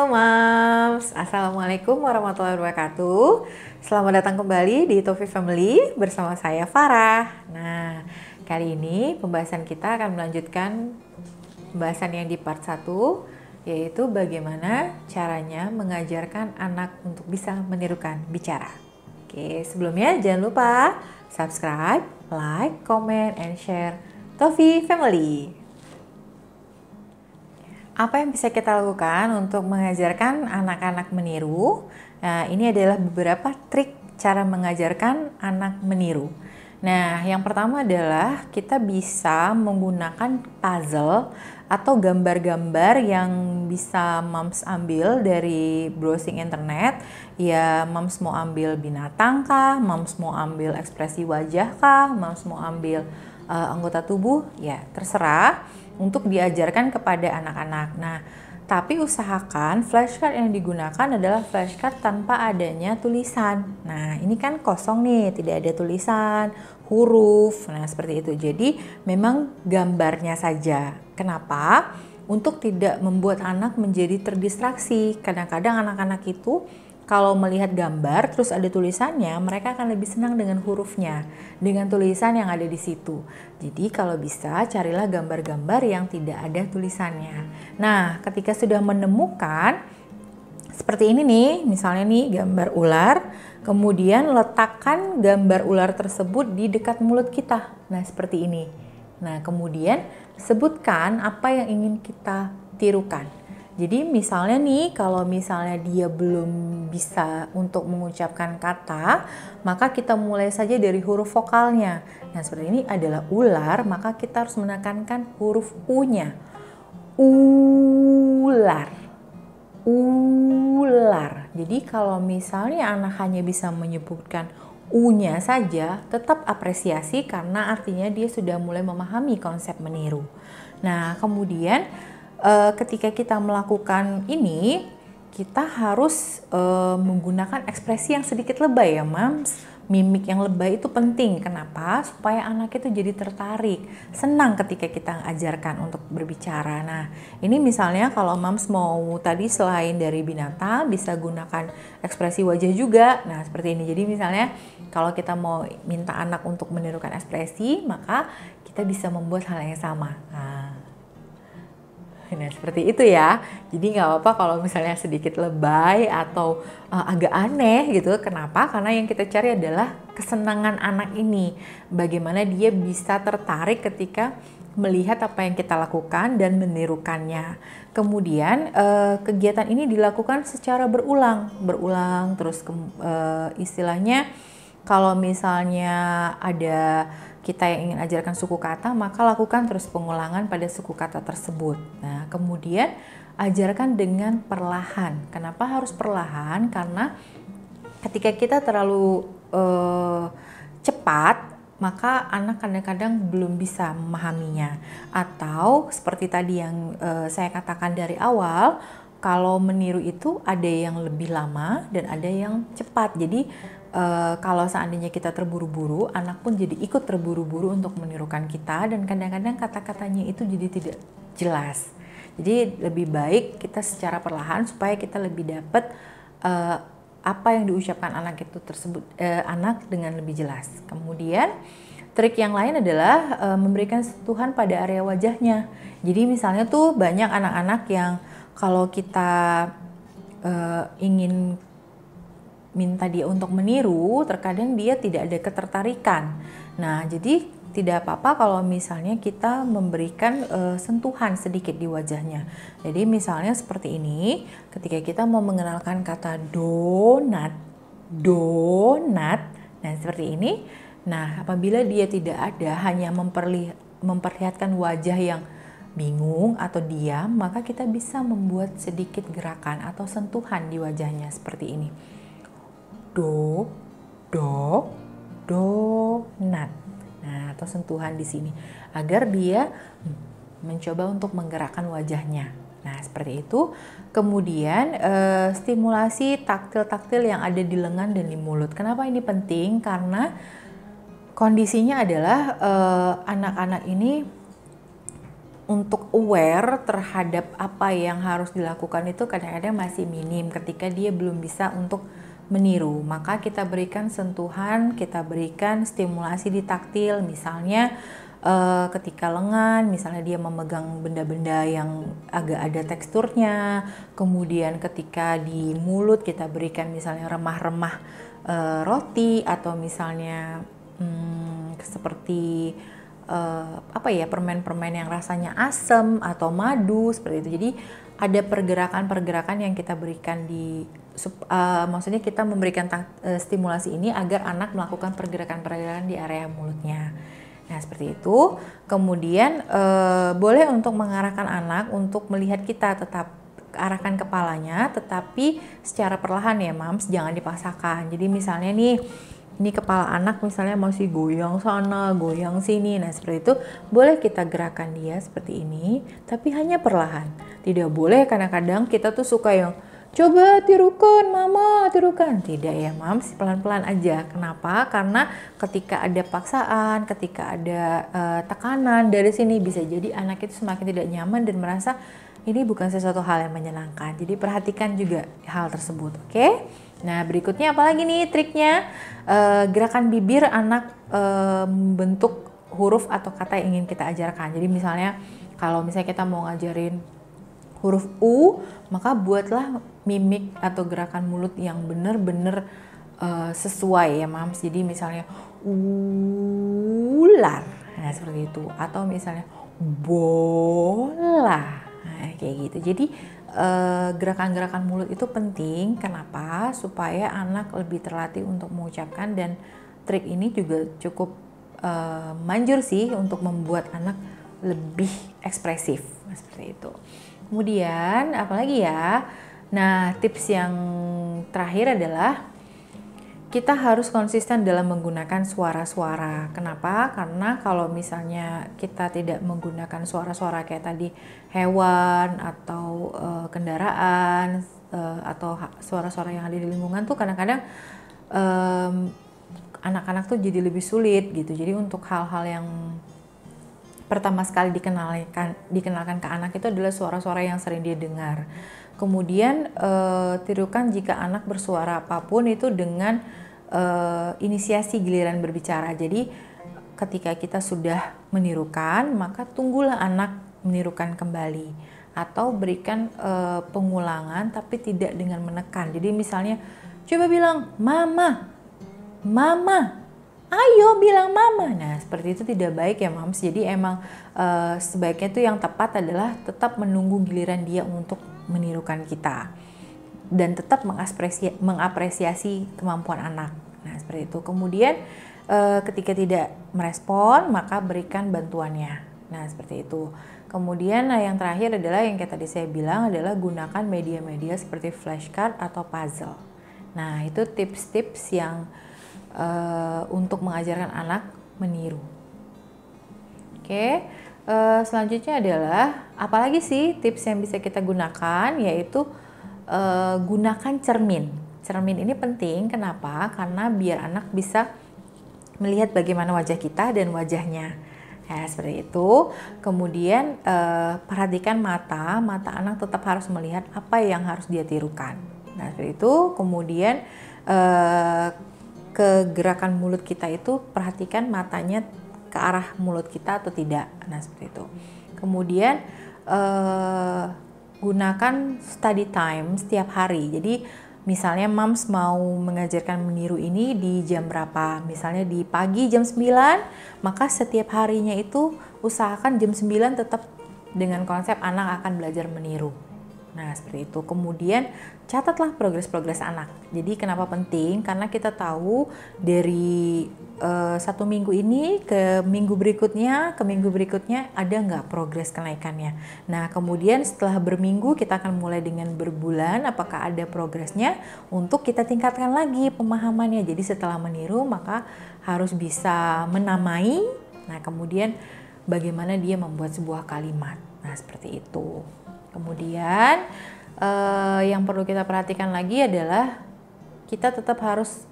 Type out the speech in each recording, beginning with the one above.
Mams, Assalamualaikum warahmatullahi wabarakatuh. Selamat datang kembali di Tofi Family bersama saya Farah. Nah, kali ini pembahasan kita akan melanjutkan pembahasan yang di part 1, yaitu bagaimana caranya mengajarkan anak untuk bisa menirukan bicara. Oke, sebelumnya jangan lupa subscribe, like, comment, and share Tofi Family. Apa yang bisa kita lakukan untuk mengajarkan anak-anak meniru? Nah, ini adalah beberapa trik cara mengajarkan anak meniru. Nah, yang pertama adalah kita bisa menggunakan puzzle atau gambar-gambar yang bisa Moms ambil dari browsing internet. Ya, Moms mau ambil binatang kah? Moms mau ambil ekspresi wajah kah? Moms mau ambil anggota tubuh? Ya, terserah. Untuk diajarkan kepada anak-anak. Nah, tapi usahakan flashcard yang digunakan adalah flashcard tanpa adanya tulisan. Nah, ini kan kosong nih, tidak ada tulisan, huruf. Nah, seperti itu. Jadi, memang gambarnya saja. Kenapa? Untuk tidak membuat anak menjadi terdistraksi. Kadang-kadang anak-anak itu kalau melihat gambar terus ada tulisannya, mereka akan lebih senang dengan hurufnya, dengan tulisan yang ada di situ. Jadi kalau bisa carilah gambar-gambar yang tidak ada tulisannya. Nah, ketika sudah menemukan seperti ini nih, misalnya nih gambar ular, kemudian letakkan gambar ular tersebut di dekat mulut kita. Nah, seperti ini. Nah, kemudian sebutkan apa yang ingin kita tirukan. Jadi misalnya nih, kalau misalnya dia belum bisa untuk mengucapkan kata, maka kita mulai saja dari huruf vokalnya. Nah, seperti ini adalah ular, maka kita harus menekankan huruf U-nya. Ular. Ular. Jadi kalau misalnya anak hanya bisa menyebutkan U-nya saja, tetap apresiasi karena artinya dia sudah mulai memahami konsep meniru. Nah, kemudian ketika kita melakukan ini, kita harus menggunakan ekspresi yang sedikit lebay ya, Mams. Mimik yang lebay itu penting. Kenapa? Supaya anak itu jadi tertarik, senang ketika kita ajarkan untuk berbicara. Nah, ini misalnya kalau Mams mau tadi selain dari binatang, bisa gunakan ekspresi wajah juga. Nah, seperti ini. Jadi misalnya kalau kita mau minta anak untuk menirukan ekspresi, maka kita bisa membuat hal yang sama. Nah, seperti itu ya. Jadi nggak apa-apa kalau misalnya sedikit lebay atau agak aneh gitu. Kenapa? Karena yang kita cari adalah kesenangan anak ini. Bagaimana dia bisa tertarik ketika melihat apa yang kita lakukan dan menirukannya. Kemudian kegiatan ini dilakukan secara berulang terus istilahnya kalau misalnya ada kita yang ingin ajarkan suku kata, maka lakukan terus pengulangan pada suku kata tersebut. Nah, kemudian ajarkan dengan perlahan. Kenapa harus perlahan? Karena ketika kita terlalu cepat, maka anak kadang-kadang belum bisa memahaminya. Atau seperti tadi yang saya katakan dari awal, kalau meniru itu ada yang lebih lama dan ada yang cepat. Jadi kalau seandainya kita terburu-buru, anak pun jadi ikut terburu-buru untuk menirukan kita dan kadang-kadang kata-katanya itu jadi tidak jelas. Jadi lebih baik kita secara perlahan supaya kita lebih dapat apa yang diucapkan anak itu tersebut anak dengan lebih jelas. Kemudian trik yang lain adalah memberikan sentuhan pada area wajahnya. Jadi misalnya tuh banyak anak-anak yang kalau kita ingin minta dia untuk meniru, terkadang dia tidak ada ketertarikan. Nah, jadi tidak apa-apa kalau misalnya kita memberikan sentuhan sedikit di wajahnya. Jadi misalnya seperti ini, ketika kita mau mengenalkan kata donat, nah seperti ini. Nah, apabila dia tidak ada, hanya memperlihatkan wajah yang bingung atau diam, maka kita bisa membuat sedikit gerakan atau sentuhan di wajahnya seperti ini. Donat. Nah, atau sentuhan di sini agar dia mencoba untuk menggerakkan wajahnya. Nah, seperti itu. Kemudian stimulasi taktil-taktil yang ada di lengan dan di mulut. Kenapa ini penting? Karena kondisinya adalah anak-anak ini untuk aware terhadap apa yang harus dilakukan itu kadang-kadang masih minim ketika dia belum bisa untuk meniru. Maka kita berikan sentuhan, kita berikan stimulasi di taktil, misalnya ketika lengan, misalnya dia memegang benda-benda yang agak ada teksturnya. Kemudian ketika di mulut kita berikan misalnya remah-remah roti, atau misalnya seperti permen-permen yang rasanya asam atau madu seperti itu. Jadi ada pergerakan-pergerakan yang kita berikan maksudnya kita memberikan stimulasi ini agar anak melakukan pergerakan-pergerakan di area mulutnya. Nah seperti itu. Kemudian boleh untuk mengarahkan anak untuk melihat kita, tetap arahkan kepalanya tetapi secara perlahan ya Mams, jangan dipaksakan. Jadi misalnya nih, ini kepala anak misalnya masih goyang sana, goyang sini. Nah seperti itu boleh kita gerakan dia seperti ini, tapi hanya perlahan. Tidak boleh kadang-kadang kita tuh suka yang coba tirukan mama, tirukan. Tidak ya Mams, pelan-pelan aja. Kenapa? Karena ketika ada paksaan, ketika ada tekanan dari sini, bisa jadi anak itu semakin tidak nyaman dan merasa ini bukan sesuatu hal yang menyenangkan. Jadi perhatikan juga hal tersebut, oke? Nah berikutnya apalagi nih triknya, gerakan bibir anak membentuk huruf atau kata yang ingin kita ajarkan. Jadi misalnya kalau misalnya kita mau ngajarin huruf U, maka buatlah mimik atau gerakan mulut yang benar-benar sesuai ya Mams. Jadi misalnya ular, nah seperti itu. Atau misalnya bola, nah kayak gitu. Jadi gerakan-gerakan mulut itu penting. Kenapa? Supaya anak lebih terlatih untuk mengucapkan, dan trik ini juga cukup manjur sih untuk membuat anak lebih ekspresif seperti itu. Kemudian apalagi ya? Nah tips yang terakhir adalah kita harus konsisten dalam menggunakan suara-suara. Kenapa? Karena kalau misalnya kita tidak menggunakan suara-suara kayak tadi hewan atau kendaraan atau suara-suara yang ada di lingkungan tuh kadang-kadang anak-anak tuh jadi lebih sulit gitu. Jadi untuk hal-hal yang pertama sekali dikenalkan ke anak itu adalah suara-suara yang sering dia dengar. Kemudian tirukan jika anak bersuara apapun itu dengan inisiasi giliran berbicara. Jadi ketika kita sudah menirukan, maka tunggulah anak menirukan kembali, atau berikan pengulangan tapi tidak dengan menekan. Jadi misalnya coba bilang mama, mama, ayo bilang mama. Nah seperti itu tidak baik ya Mams. Jadi emang sebaiknya itu yang tepat adalah tetap menunggu giliran dia untuk menirukan kita, dan tetap mengapresiasi kemampuan anak. Nah seperti itu. Kemudian ketika tidak merespon, maka berikan bantuannya. Nah seperti itu. Kemudian yang terakhir adalah yang kayak tadi saya bilang, adalah gunakan media-media seperti flashcard atau puzzle. Nah itu tips-tips yang untuk mengajarkan anak meniru. Oke. Selanjutnya adalah apalagi sih tips yang bisa kita gunakan, yaitu gunakan cermin. Cermin ini penting, kenapa? Karena biar anak bisa melihat bagaimana wajah kita dan wajahnya. Ya, seperti itu. Kemudian perhatikan mata anak tetap harus melihat apa yang harus dia tirukan. Nah, seperti itu. Kemudian ke gerakan mulut kita itu perhatikan matanya ke arah mulut kita atau tidak. Nah, seperti itu. Kemudian gunakan study time setiap hari. Jadi misalnya Mams mau mengajarkan meniru ini di jam berapa? Misalnya di pagi jam 9, maka setiap harinya itu usahakan jam 9 tetap dengan konsep anak akan belajar meniru. Nah, seperti itu. Kemudian catatlah progres-progres anak. Jadi kenapa penting? Karena kita tahu dari 1 minggu ini ke minggu berikutnya, ada nggak progres kenaikannya. Nah, kemudian setelah berminggu kita akan mulai dengan berbulan, apakah ada progresnya, untuk kita tingkatkan lagi pemahamannya. Jadi setelah meniru maka harus bisa menamai. Nah, kemudian bagaimana dia membuat sebuah kalimat. Nah, seperti itu. Kemudian yang perlu kita perhatikan lagi adalah kita tetap harus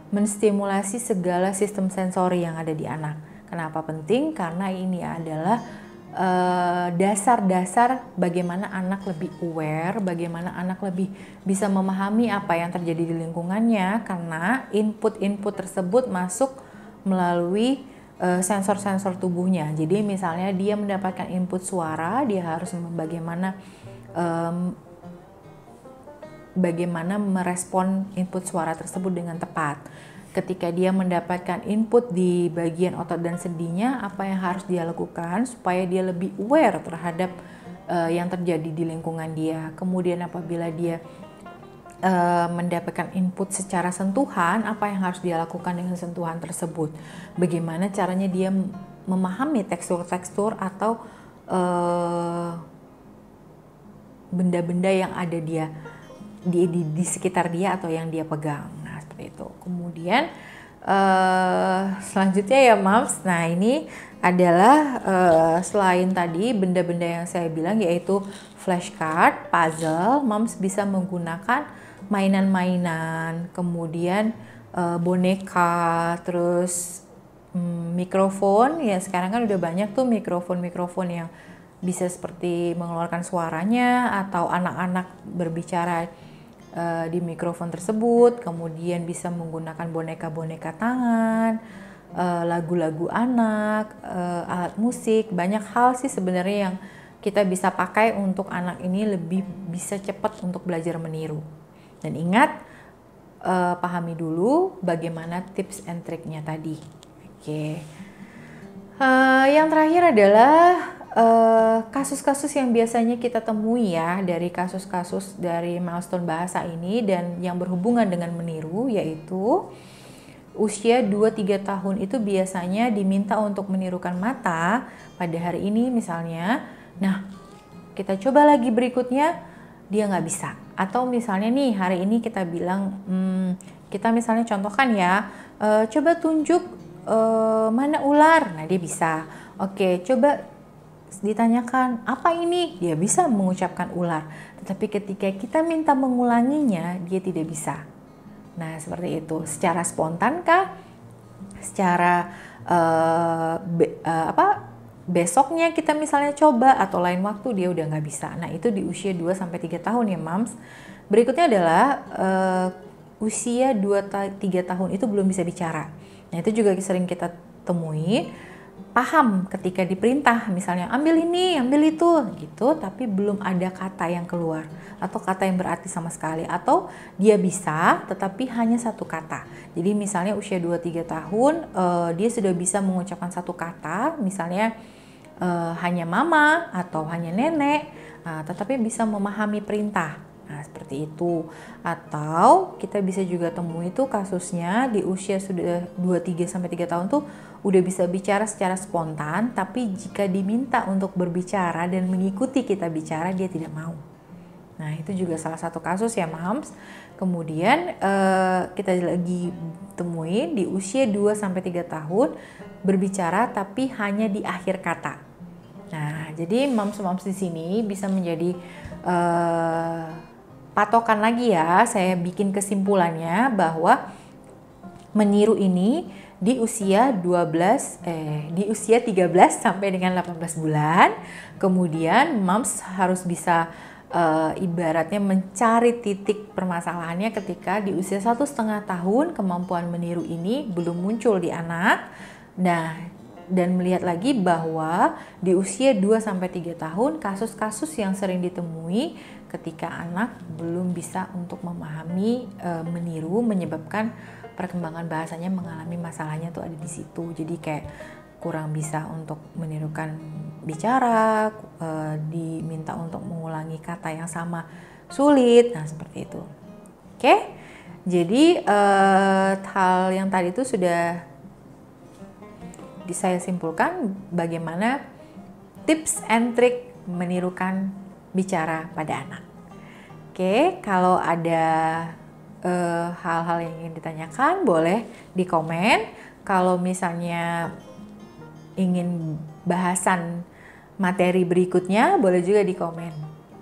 menstimulasi segala sistem sensori yang ada di anak. Kenapa penting? Karena ini adalah dasar-dasar bagaimana anak lebih aware, bagaimana anak lebih bisa memahami apa yang terjadi di lingkungannya, karena input-input tersebut masuk melalui sensor-sensor tubuhnya. Jadi misalnya dia mendapatkan input suara, dia harus bagaimana merespon input suara tersebut dengan tepat. Ketika dia mendapatkan input di bagian otot dan sendinya, apa yang harus dia lakukan supaya dia lebih aware terhadap yang terjadi di lingkungan dia. Kemudian apabila dia mendapatkan input secara sentuhan, apa yang harus dia lakukan dengan sentuhan tersebut. Bagaimana caranya dia memahami tekstur-tekstur atau benda-benda yang ada di sekitar dia atau yang dia pegang. Nah, seperti itu. Kemudian selanjutnya ya Mams, nah ini adalah selain tadi benda-benda yang saya bilang yaitu flashcard, puzzle, Mams bisa menggunakan mainan-mainan, kemudian boneka, terus mikrofon. Ya sekarang kan udah banyak tuh mikrofon yang bisa seperti mengeluarkan suaranya atau anak-anak berbicara di mikrofon tersebut. Kemudian bisa menggunakan boneka-boneka tangan, lagu-lagu anak, alat musik. Banyak hal sih sebenarnya yang kita bisa pakai untuk anak ini lebih bisa cepat untuk belajar meniru. Dan ingat, pahami dulu bagaimana tips and triknya tadi. Oke. Yang terakhir adalah kasus-kasus yang biasanya kita temui ya dari kasus-kasus dari milestone bahasa ini dan yang berhubungan dengan meniru, yaitu usia 2-3 tahun itu biasanya diminta untuk menirukan mata pada hari ini misalnya. Nah, kita coba lagi berikutnya, dia nggak bisa. Atau misalnya nih hari ini kita bilang, kita misalnya contohkan ya, coba tunjuk mana ular. Nah, dia bisa. Oke, coba ditanyakan apa ini, dia bisa mengucapkan ular. Tetapi ketika kita minta mengulanginya, dia tidak bisa. Nah, seperti itu. Secara spontan kah? Secara besoknya kita misalnya coba atau lain waktu dia udah nggak bisa. Nah, itu di usia 2-3 tahun ya Mams. Berikutnya adalah usia 2-3 tahun itu belum bisa bicara. Nah, itu juga sering kita temui. Paham ketika diperintah, misalnya ambil ini, ambil itu, gitu, tapi belum ada kata yang keluar atau kata yang berarti sama sekali, atau dia bisa tetapi hanya satu kata. Jadi misalnya usia 2-3 tahun dia sudah bisa mengucapkan satu kata, misalnya hanya mama atau hanya nenek, tetapi bisa memahami perintah. Nah, seperti itu. Atau kita bisa juga temui itu kasusnya di usia sudah 2-3 tahun tuh udah bisa bicara secara spontan, tapi jika diminta untuk berbicara dan mengikuti kita bicara, dia tidak mau. Nah, itu juga salah satu kasus ya Mams. Kemudian kita lagi temui di usia 2-3 tahun berbicara tapi hanya di akhir kata. Nah, jadi Mams-Mams di sini bisa menjadi patokan lagi ya, saya bikin kesimpulannya bahwa meniru ini di usia 13 sampai dengan 18 bulan. Kemudian Mams harus bisa ibaratnya mencari titik permasalahannya ketika di usia 1,5 tahun kemampuan meniru ini belum muncul di anak. Nah, dan melihat lagi bahwa di usia 2-3 tahun kasus-kasus yang sering ditemui ketika anak belum bisa untuk memahami meniru, menyebabkan perkembangan bahasanya mengalami masalahnya tuh ada di situ. Jadi kayak kurang bisa untuk menirukan bicara, diminta untuk mengulangi kata yang sama sulit. Nah, seperti itu. Oke. Jadi hal yang tadi itu sudah saya simpulkan bagaimana tips and trick menirukan bicara pada anak. Oke, kalau ada hal-hal yang ingin ditanyakan boleh di komen. Kalau misalnya ingin bahasan materi berikutnya boleh juga di komen.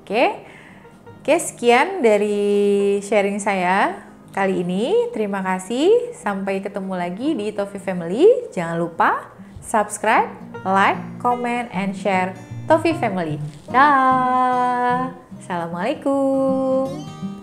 Oke, sekian dari sharing saya kali ini. Terima kasih. Sampai ketemu lagi di Tofi Family. Jangan lupa subscribe, like, comment, and share Tofi Family. Dah. Assalamualaikum.